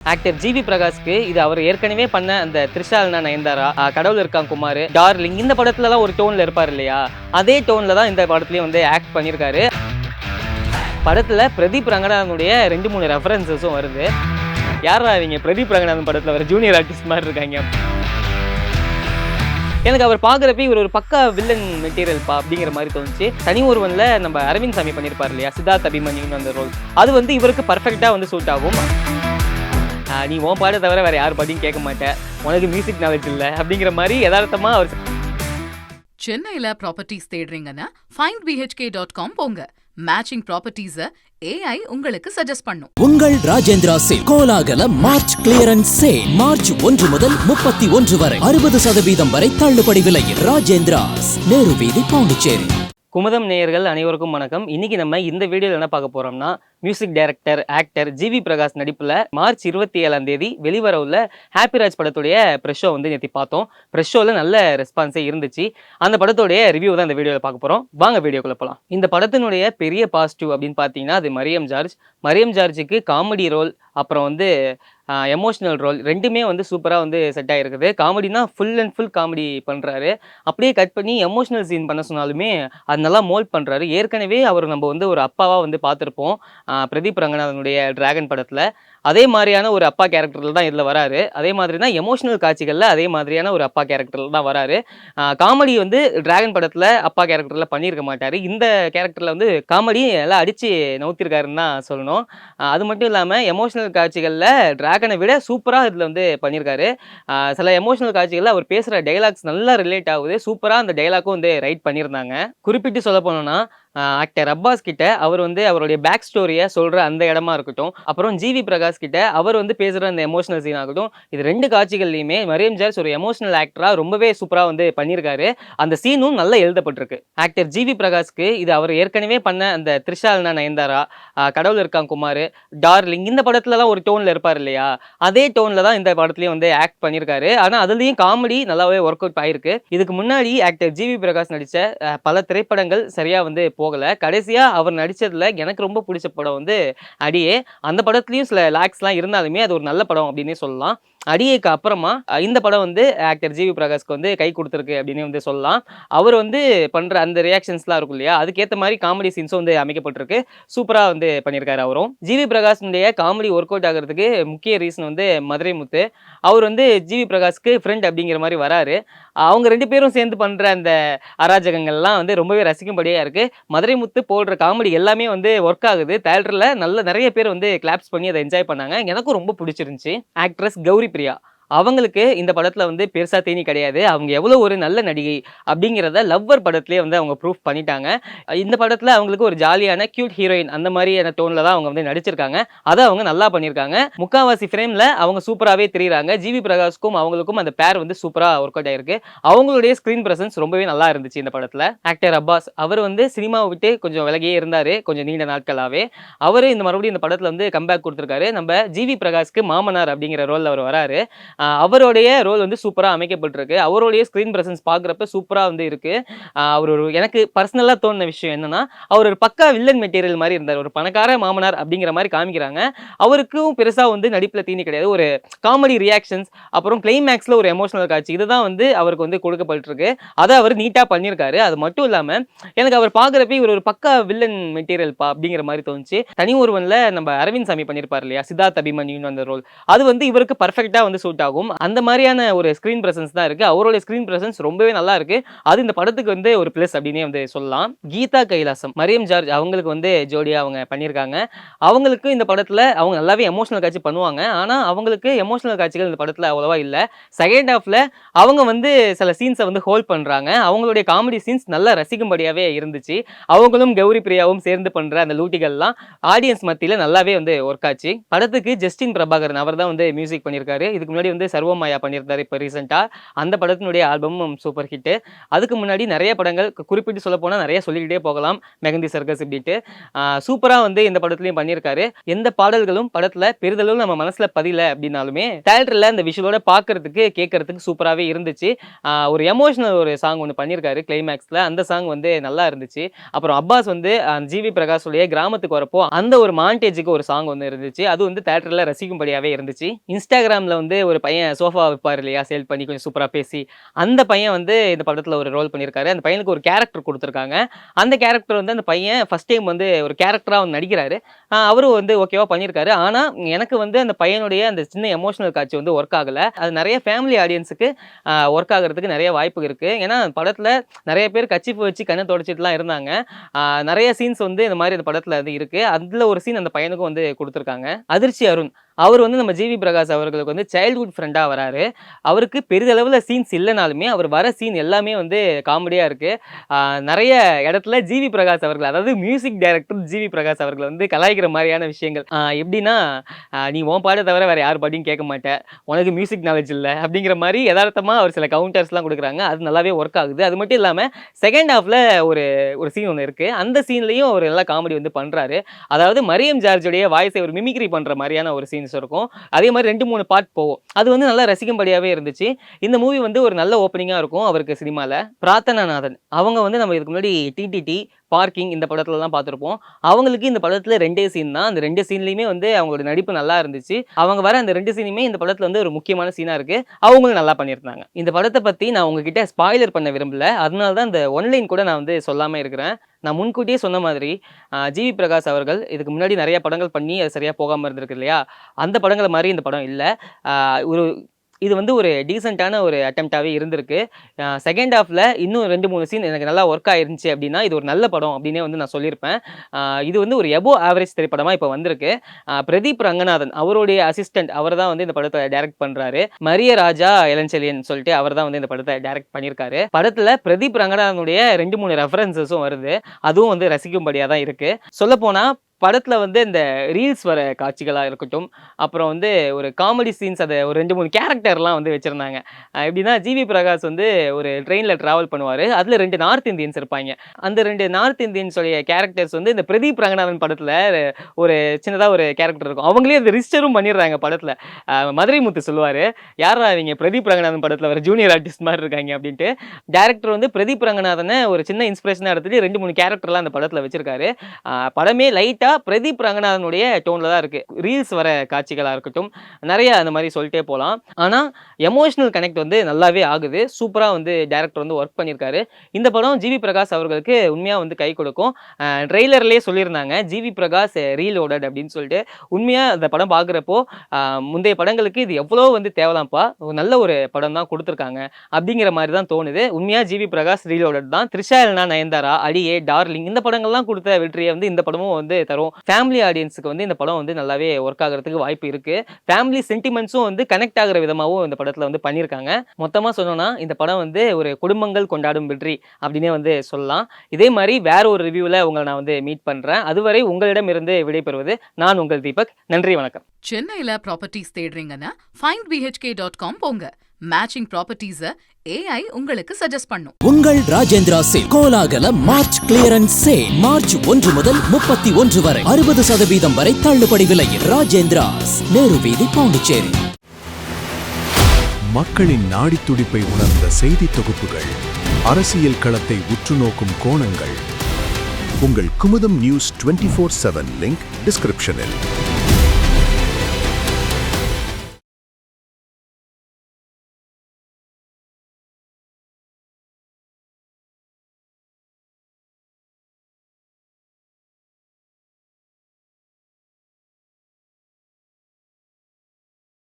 Actor GV பிரகாஷ்க்கு இது அவர் ஏற்கனவே பண்ண அந்த த்ரிஷால்னா நயன்தாரா, கடவுள் இருக்கான் குமார், டார்லிங் இந்த படத்துலலாம் ஒரு டோன்ல இருப்பார் இல்லையா, அதே டோன்ல தான் இந்த படத்துலயும் வந்து ஆக்ட் பண்ணியிருக்காரு. படத்துல பிரதீப் ரங்கநாதனுடைய 2-3 ரெஃபரன்சஸும் வருது. யாரா அவங்க பிரதீப் ரங்கநாதன் படத்துல வர ஜூனியர் ஆர்டிஸ்ட் மாதிரி இருக்காங்க. எனக்கு அவர் பார்க்குறப்ப இவர் ஒரு பக்கா வில்லன் மெட்டீரியல்ப்பா அப்படிங்கிற மாதிரி தோணுச்சு. தனி ஒருவன்ல நம்ம அரவிந்த் சாமி பண்ணியிருப்பார் இல்லையா, சித்தார்த் அபிமன்யுன்னு அந்த ரோல், அது வந்து இவருக்கு பர்ஃபெக்டாக வந்து சூட் ஆகும். நீ உன் பாட தவிர வேற யார் பாட்டியும் கேட்க மாட்டேன், உனக்கு மியூசிக் நாலேஜ் இல்லை அப்படிங்கிற மாதிரி யதார்த்தமா அவர். சென்னையில ப்ராப்பர்ட்டிஸ் தேடுறீங்கன்னா findbhk.com போங்க. மேட்சிங் ப்ராப்பர்ட்டிஸ AI உங்களுக்கு சஜஸ்ட் பண்ணும். உங்கள் ராஜேந்திரா சேல் கோலாகல மார்ச் கிளியரன்ஸ் சேல் மார்ச் 1 முதல் 31 வரை 60% வரை தள்ளுபடி விலையில். ராஜேந்திராஸ், நேரு வீதி, பாண்டிச்சேரி. குமுதம் நேயர்கள் அனைவருக்கும் வணக்கம். இன்னைக்கு நம்ம இந்த வீடியோவில் என்ன பார்க்க போறோம்னா, music director actor GV Prakash நடிப்பில் மார்ச் 27ஆம் தேதி வெளிவர உள்ள ஹாப்பிராஜ் படத்துடைய ப்ரெஷ் ஷோ வந்து நேற்று பார்த்தோம். ப்ரெஷ் ஷோவில் நல்ல ரெஸ்பான்ஸே இருந்துச்சு. அந்த படத்துடைய ரிவ்யூ தான் இந்த வீடியோவில் பார்க்க போகிறோம். வாங்க வீடியோக்குள்ள போகலாம். இந்த படத்தினுடைய பெரிய பாசிட்டிவ் அப்படின்னு பார்த்தீங்கன்னா அது மரியம் ஜார்ஜ். மரியம் ஜார்ஜுக்கு காமெடி ரோல், அப்புறம் வந்து எமோஷ்னல் ரோல் ரெண்டுமே வந்து சூப்பராக வந்து செட் ஆகிருக்குது. காமெடினா ஃபுல் அண்ட் ஃபுல் காமெடி பண்ணுறாரு. அப்படியே கட் பண்ணி எமோஷ்னல் சீன் பண்ண சொன்னாலுமே அது நல்லா மோல்ட் பண்ணுறாரு. ஏற்கனவே அவர் நம்ம வந்து ஒரு அப்பாவாக வந்து பார்த்துருப்போம் பிரதீப் ரங்கநாதனுடைய டிராகன் படத்தில். அதே மாதிரியான ஒரு அப்பா கேரக்டரில் தான் இதில் வராரு. அதே மாதிரி தான் எமோஷ்னல் காட்சிகளில் அதே மாதிரியான ஒரு அப்பா கேரக்டரில் தான் வராரு. காமெடி வந்து டிராகன் படத்தில் அப்பா கேரக்டரில் பண்ணியிருக்க மாட்டார். இந்த கேரக்டரில் வந்து காமெடி எல்லாம் அடித்து நவுத்திருக்காருன்னு தான் சொல்லணும். அது மட்டும் இல்லாமல் எமோஷ்னல் காட்சிகளில் டிராகனை விட சூப்பராக இதில் வந்து பண்ணியிருக்காரு. சில எமோஷ்னல் காட்சிகளில் அவர் பேசுகிற டைலாக்ஸ் நல்லா ரிலேட் ஆகுது. சூப்பராக அந்த டைலாக்கும் வந்து ரைட் பண்ணியிருந்தாங்க. குறிப்பிட்டு சொல்ல போனோம்னா ஆக்டர் அப்பாஸ் கிட்ட அவர் வந்து அவருடைய பேக் ஸ்டோரியை சொல்கிற அந்த இடமா இருக்கட்டும், அப்புறம் ஜிவி பிரகாஷ் கிட்ட அவர் வந்து பேசுகிற அந்த எமோஷனல் சீன் ஆகட்டும், இது 2 காட்சிகள்லையுமே மரியம் ஜார்ஜ் ஒரு எமோஷனல் ஆக்டராக ரொம்பவே சூப்பராக வந்து பண்ணியிருக்காரு. அந்த சீனும் நல்லா எழுதப்பட்டிருக்கு. ஆக்டர் ஜிவி பிரகாஷ்க்கு இது அவர் ஏற்கனவே பண்ண அந்த த்ரிஷால்னா நயன்தாரா, கடவுள் இருக்கான் குமார், டார்லிங் இந்த படத்துலலாம் ஒரு டோனில் இருப்பார் இல்லையா, அதே டோனில் தான் இந்த படத்துலையும் வந்து ஆக்ட் பண்ணியிருக்காரு. ஆனால் அதுலேயும் காமெடி நல்லாவே ஒர்க் அவுட் ஆகிருக்கு. இதுக்கு முன்னாடி ஆக்டர் ஜிவி பிரகாஷ் நடித்த பல திரைப்படங்கள் சரியாக வந்து போகலை. கடைசியாக அவர் நடித்ததில் எனக்கு ரொம்ப பிடிச்ச படம் வந்து அடியே. அந்த படத்துலையும் சில லாக்ஸ்லாம் இருந்தாலுமே அது ஒரு நல்ல படம் அப்படின்னே சொல்லலாம். அடியேக்கு அப்புறமா இந்த படம் வந்து ஆக்டர் ஜிவி பிரகாஷ்க்கு வந்து கை கொடுத்துருக்கு அப்படின்னு வந்து சொல்லலாம். அவர் வந்து பண்ணுற அந்த ரியாக்ஷன்ஸ்லாம் இருக்கும் இல்லையா, அதுக்கேற்ற மாதிரி காமெடி சீன்ஸும் வந்து அமைக்கப்பட்டிருக்கு. சூப்பராக வந்து பண்ணியிருக்காரு அவரும். ஜிவி பிரகாஷனுடைய காமெடி ஒர்க் அவுட் ஆகிறதுக்கு முக்கிய ரீசன் வந்து மதுரை முத்து. அவர் வந்து ஜிவி பிரகாஷ்க்கு ஃப்ரெண்ட் அப்படிங்கிற மாதிரி வராரு. அவங்க 2 பேரும் சேர்ந்து பண்ணுற அந்த அராஜகங்கள்லாம் வந்து ரொம்பவே ரசிக்கும்படியாக இருக்குது. மதுரை முத்து போடுற காமெடி எல்லாமே வந்து ஒர்க் ஆகுது. தேட்டரில் நிறைய பேர் வந்து கிளாப்ஸ் பண்ணி அதை என்ஜாய் பண்ணாங்க. எனக்கும் ரொம்ப பிடிச்சிருந்துச்சு. ஆக்ட்ரஸ் கௌரி பிரியா, அவங்களுக்கு இந்த படத்தில் வந்து பெருசா தேனி கிடையாது. அவங்க எவ்வளோ ஒரு நல்ல நடிகை அப்படிங்கிறத லவ்வர் படத்துலேயே வந்து அவங்க ப்ரூஃப் பண்ணிட்டாங்க. இந்த படத்தில் அவங்களுக்கு ஒரு ஜாலியான கியூட் ஹீரோயின் அந்த மாதிரியான டோனில் தான் அவங்க வந்து நடிச்சிருக்காங்க. அதை அவங்க நல்லா பண்ணியிருக்காங்க. முக்காவாசி ஃப்ரேமில் அவங்க சூப்பராகவே தெரியுறாங்க. ஜிவி பிரகாஷ்க்கும் அவங்களுக்கும் அந்த பேர் வந்து சூப்பராக ஒர்க் அவுட் ஆயிருக்கு. அவங்களுடைய ஸ்க்ரீன் பிரசன்ஸ் ரொம்பவே நல்லா இருந்துச்சு இந்த படத்தில். ஆக்டர் அப்பாஸ், அவர் வந்து சினிமாவை விட்டு கொஞ்சம் விலகியே இருந்தார் கொஞ்சம் நீண்ட நாட்களாகவே. அவர் இந்த மறுபடியும் இந்த படத்தில் வந்து கம்பேக் கொடுத்துருக்காரு. நம்ம ஜிவி பிரகாஷ்க்கு மாமனார் அப்படிங்கிற ரோலில் அவர் வராரு. அவருடைய ரோல் வந்து சூப்பராக அமைக்கப்பட்டிருக்கு. அவருடைய ஸ்க்ரீன் பிரசன்ஸ் பார்க்குறப்ப சூப்பராக வந்து இருக்கு. அவர் ஒரு எனக்கு பர்சனலாக தோணுன விஷயம் என்னன்னா, அவர் ஒரு பக்கா வில்லன் மெட்டீரியல் மாதிரி இருந்தார். ஒரு பணக்கார மாமனார் அப்படிங்கிற மாதிரி காமிக்கிறாங்க. அவருக்கும் பெருசாக வந்து நடிப்பில் தீனி கிடையாது. ஒரு காமெடி ரியாக்ஷன்ஸ், அப்புறம் கிளைமேக்ஸில் ஒரு எமோஷனல் காட்சி, இதுதான் வந்து அவருக்கு வந்து கொடுக்கப்பட்டிருக்கு. அதை அவர் நீட்டாக பண்ணியிருக்காரு. அது மட்டும் இல்லாமல் எனக்கு அவர் பார்க்குறப்ப இவர் ஒரு பக்கா வில்லன் மெட்டீரியல்ப்பா அப்படிங்கிற மாதிரி தோணுச்சு. தனி ஒருவன்ல நம்ம அரவிந்த் சாமி பண்ணியிருப்பார் இல்லையா, சித்தார்த் அபிமன்யுன்னு அந்த ரோல், அது வந்து இவருக்கு பர்ஃபெக்டாக வந்து சூட் ஆகும். அந்த மாதிரியான ஒரு ஸ்கிரீன் பிரசன்ஸ் தான் இருக்கு. அவருடைய ஸ்கிரீன் பிரசன்ஸ் ரொம்பவே நல்லா இருக்கு. அது இந்த படத்துக்கு வந்து ஒரு பிளஸ் அப்படினே வந்து சொல்லலாம். கீதா கைலாசம், மரியம் ஜார்ஜ் அவங்களுக்கு வந்து ஜோடியா அவங்க பண்ணியிருக்காங்க. அவங்களுக்கு இந்த படத்துல அவங்க நல்லாவே எமோஷனல் காட்சி பண்ணுவாங்க. ஆனா அவங்களுக்கு எமோஷனல் காட்சிகள் இந்த படத்துல அவ்வளவா இல்ல. செகண்ட் ஹாஃப்ல அவங்க வந்து சில சீன்ஸை வந்து ஹோல்ட் பண்றாங்க. அவங்களுடைய காமெடி சீன்ஸ் நல்லா ரசிக்கும்படியாவே இருந்துச்சு. அவங்களும் கௌரி பிரியாவும் சேர்ந்து பண்ற அந்த லூட்டிகள்லாம் ஆடியன்ஸ் மத்தியில நல்லாவே வந்து ஒர்க் ஆச்சு. படத்துக்கு ஜஸ்டின் பிரபாகரன் அவர் தான் வந்து மியூசிக் பண்ணியிருக்காரு. இதுக்கு முன்னாடி வந்து வந்து சர்வமாயா பண்ணியிருந்தாரு இப்போ ரீசெண்டாக. அந்த படத்தினுடைய ஆல்பமும் சூப்பர் ஹிட்டு. அதுக்கு முன்னாடி நிறைய படங்கள் குறிப்பிட்டு சொல்ல போனால் நிறைய சொல்லிக்கிட்டே போகலாம். மெகந்தி சர்க்கஸ் இப்படின்ட்டு சூப்பராக வந்து இந்த படத்துலையும் பண்ணியிருக்காரு. எந்த பாடல்களும் படத்தில் பெரிதளவு நம்ம மனசில் பதில அப்படின்னாலுமே தேட்டரில் அந்த விஷுவலோட பார்க்கறதுக்கு கேட்கறதுக்கு சூப்பராகவே இருந்துச்சு. ஒரு எமோஷனல் ஒரு சாங் ஒன்று பண்ணியிருக்காரு கிளைமேக்ஸில். அந்த சாங் வந்து நல்லா இருந்துச்சு. அப்புறம் அப்பாஸ் வந்து ஜிவி பிரகாஷுடைய கிராமத்துக்கு வரப்போ அந்த ஒரு மாண்டேஜுக்கு ஒரு சாங் ஒன்று இருந்துச்சு. அது வந்து தேட்டரில் ரசிக்கும்படியாகவே இருந்துச்சு. இன்ஸ்டாகிராமில் வந்து ஒரு பையன் சோஃபா வைப்பார் இல்லையா, சேல் பண்ணி கொஞ்சம் சூப்பராக பேசி, அந்த பையன் வந்து இந்த படத்தில் ஒரு ரோல் பண்ணியிருக்காரு. அந்த பையனுக்கு ஒரு கேரக்டர் கொடுத்துருக்காங்க. அந்த கேரக்டர் வந்து அந்த பையன் ஃபர்ஸ்ட் டைம் வந்து ஒரு கேரக்டராக வந்து நடிக்கிறாரு. அவரும் வந்து ஓகேவா பண்ணியிருக்காரு. ஆனால் எனக்கு வந்து அந்த பையனுடைய அந்த சின்ன எமோஷனல் காட்சி வந்து ஒர்க் ஆகலை. அது நிறைய ஃபேமிலி ஆடியன்ஸுக்கு ஒர்க் ஆகிறதுக்கு நிறைய வாய்ப்பு இருக்குது. ஏன்னா படத்தில் நிறைய பேர் கச்சிப்பு வச்சு கண்ணை தொடச்சிட்டுலாம் இருந்தாங்க. நிறைய சீன்ஸ் வந்து இந்த மாதிரி அந்த படத்தில் வந்து இருக்குது. அதில் ஒரு சீன் அந்த பையனுக்கும் வந்து கொடுத்துருக்காங்க. அதிர்ச்சி அருண் அவர் வந்து நம்ம ஜிவி பிரகாஷ் அவர்களுக்கு வந்து சைல்ட்ஹுட் ஃப்ரெண்டாக வராரு. அவருக்கு பெரிதளவில் சீன்ஸ் இல்லைனாலுமே அவர் வர சீன் எல்லாமே வந்து காமெடியாக இருக்குது. நிறைய இடத்துல ஜிவி பிரகாஷ் அவர்கள், அதாவது மியூசிக் டைரக்டர் ஜிவி பிரகாஷ் அவர்கள் வந்து கலாய்க்கிற மாதிரியான விஷயங்கள். எப்படின்னா, நீ உன் பாட தவிர வேறு யார் பாடியும் கேட்க மாட்டேன், உனக்கு மியூசிக் நாலேஜ் இல்லை அப்படிங்கிற மாதிரி யதார்த்தமாக அவர் சில கவுண்டர்ஸ்லாம் கொடுக்குறாங்க. அது நல்லாவே ஒர்க் ஆகுது. அது மட்டும் இல்லாமல் செகண்ட் ஹாஃபில் ஒரு ஒரு சீன் ஒன்று இருக்குது. அந்த சீன்லேயும் அவர் நல்லா காமெடி வந்து பண்ணுறாரு. அதாவது மரியம் ஜார்ஜுடைய வாய்ஸை ஒரு மிமிக்ரி பண்ணுற மாதிரியான ஒரு சீன்ஸ் இருக்கும். அதே மாதிரி 2-3 பார்ட் போகும். அது வந்து நல்லா ரசிக்கும்படியாவே இருந்துச்சு. இந்த மூவி வந்து ஒரு நல்ல ஓப்பனிங்கா இருக்கும் அவருக்கு சினிமால. பிரார்த்தனாநாதன் அவங்க வந்து நம்ம இதுக்கு முன்னாடி டிடிடி, பார்க்கிங் இந்த படத்துலலாம் பார்த்துருப்போம். அவங்களுக்கு இந்த படத்துல 2 சீன் தான். அந்த 2 சீன்லயுமே வந்து அவங்களோட நடிப்பு நல்லா இருந்துச்சு. அவங்க வர அந்த 2 சீனுமே இந்த படத்துல வந்து ஒரு முக்கியமான சீனா இருக்கு. அவங்களும் நல்லா பண்ணியிருந்தாங்க. இந்த படத்தை பத்தி நான் உங்ககிட்ட ஸ்பாயிலர் பண்ண விரும்பல. அதனால தான் இந்த ஒன்லைன் கூட நான் வந்து சொல்லாம இருக்கிறேன். நான் முன்கூட்டியே சொன்ன மாதிரி ஜிவி பிரகாஷ் அவர்கள் இதுக்கு முன்னாடி நிறைய படங்கள் பண்ணி அது சரியாக போகாமல் இருந்திருக்கு இல்லையா, அந்த படங்களை மாதிரி இந்த படம் இல்லை. ஒரு இது வந்து ஒரு டீசெண்டான ஒரு அட்டெம்ப்டாகவே இருந்திருக்கு. செகண்ட் ஹாஃபில் இன்னும் 2-3 சீன் எனக்கு நல்லா ஒர்க் ஆயிருந்துச்சு அப்படின்னா இது ஒரு நல்ல படம் அப்படின்னே வந்து நான் சொல்லியிருப்பேன். இது வந்து ஒரு எபோ ஆவரேஜ் திரைப்படமாக இப்போ வந்திருக்கு. பிரதீப் ரங்கநாதன் அவருடைய அசிஸ்டன்ட் அவர் தான் வந்து இந்த படத்தை டைரக்ட் பண்ணுறாரு. மரிய ராஜா இளஞ்செழியன் சொல்லிட்டு அவர் தான் வந்து இந்த படத்தை டைரக்ட் பண்ணியிருக்காரு. படத்தில் பிரதீப் ரங்கநாதனுடைய 2-3 ரெஃபரன்சஸும் வருது. அதுவும் வந்து ரசிக்கும்படியாக தான் இருக்குது. சொல்லப்போனால் படத்தில் வந்து இந்த ரீல்ஸ் வர காட்சிகளாக இருக்கட்டும், அப்புறம் வந்து ஒரு காமெடி சீன்ஸ், அதை ஒரு 2-3 கேரக்டர்லாம் வந்து வச்சுருந்தாங்க. எப்படின்னா, ஜிவி பிரகாஷ் வந்து ஒரு ட்ரெயினில் ட்ராவல் பண்ணுவார். அதில் 2 நார்த் இந்தியன்ஸ் இருப்பாங்க. அந்த 2 நார்த் இந்தியன்ஸோடைய கேரக்டர்ஸ் வந்து இந்த பிரதீப் ரங்கநாதன் படத்தில் ஒரு சின்னதாக ஒரு கேரக்டர் இருக்கும். அவங்களே அந்த ரிஜிஸ்டரும் பண்ணிடுறாங்க படத்தில். மதுரை முத்து சொல்லுவார், யாரா அவங்க பிரதீப் ரங்கநாதன் படத்தில் வர ஜூனியர் ஆர்டிஸ்ட் மாதிரி இருக்காங்க அப்படின்ட்டு. டேரக்டர் வந்து பிரதீப் ரங்கநாதனை ஒரு சின்ன இன்ஸ்பிரேஷனாக எடுத்துட்டு 2-3 கேரக்டர்லாம் அந்த படத்தில் வச்சிருக்காரு. படமே லைட்டாக பிரதீப் ரங்கநாதனுடைய டோன்ல தான் இருக்கு. ரீல்ஸ் வர காட்சிகளா இருக்கட்டும், நிறைய அந்த மாதிரி சொல்லிட்டே போகலாம். ஆனால் எமோஷனல் கனெக்ட் வந்து நல்லாவே ஆகுது. சூப்பராக வந்து டேரக்டர் வந்து ஒர்க் பண்ணியிருக்காரு. இந்த படம் ஜிவி பிரகாஷ் அவர்களுக்கு உண்மையாக வந்து கை கொடுக்கும். ட்ரெய்லர்லேயே சொல்லியிருந்தாங்க ஜிவி பிரகாஷ் ரீலோடட் அப்படின்னு சொல்லிட்டு. உண்மையாக அந்த படம் பார்க்குறப்போ முந்தைய படங்களுக்கு இது எவ்வளோ வந்து தேவலாம்ப்பா, நல்ல ஒரு படம் தான் கொடுத்துருக்காங்க அப்படிங்கிற மாதிரி தான் தோணுது. உண்மையாக ஜிவி பிரகாஷ் ரீலோடட் தான். த்ரிஷா இல்லனா நயன்தாரா, அடியே, டார்லிங் இந்த படங்கள்லாம் கொடுத்த வெற்றியை வந்து இந்த படமும் வந்து தரும். ஃபேமிலி ஆடியன்ஸுக்கு வந்து இந்த படம் வந்து நல்லாவே ஒர்க் ஆகிறதுக்கு வாய்ப்பு இருக்கு. ஃபேமிலி சென்டிமெண்ட்ஸும் வந்து கனெக்ட் ஆகிற விதமாகவும் இந்த படத்தில் வந்து பண்ணியிருக்காங்க. மொத்தமாக சொல்லணும்னா இந்த படம் வந்து ஒரு குடும்பங்கள் கொண்டாடும் வெற்றி அப்படின்னே வந்து சொல்லலாம். இதே மாதிரி வேற ஒரு ரிவ்யூவில் உங்களை நான் வந்து மீட் பண்ணுறேன். அதுவரை உங்களிடமிருந்து விடைபெறுவது நான் உங்கள் தீபக். நன்றி, வணக்கம். சென்னையில ப்ராப்பர்ட்டிஸ் தேடுறீங்கன்னா findbhk.com போங்க. மேட்சிங் ப்ராப்பர்ட்டிஸ AI உங்களுக்கு சஜஸ்ட் பண்ணும். உங்கள் ராஜேந்திரா சேல் கோலாகல மார்ச் கிளியரன்ஸ் சேல் மார்ச் 1 முதல் 31 வரை 60% வரை தள்ளுபடி விலையில். ராஜேந்திராஸ், நேரு வீதி, பாண்டிச்சேரி. மக்களின் நாடித்துடிப்பை உணர்ந்த செய்தி தொகுப்புகள், அரசியல் களத்தை உற்றுநோக்கும் கோணங்கள். உங்கள் குமுதம் நியூஸ் 24/7 லிங்க் டிஸ்கிரிப்ஷனில்.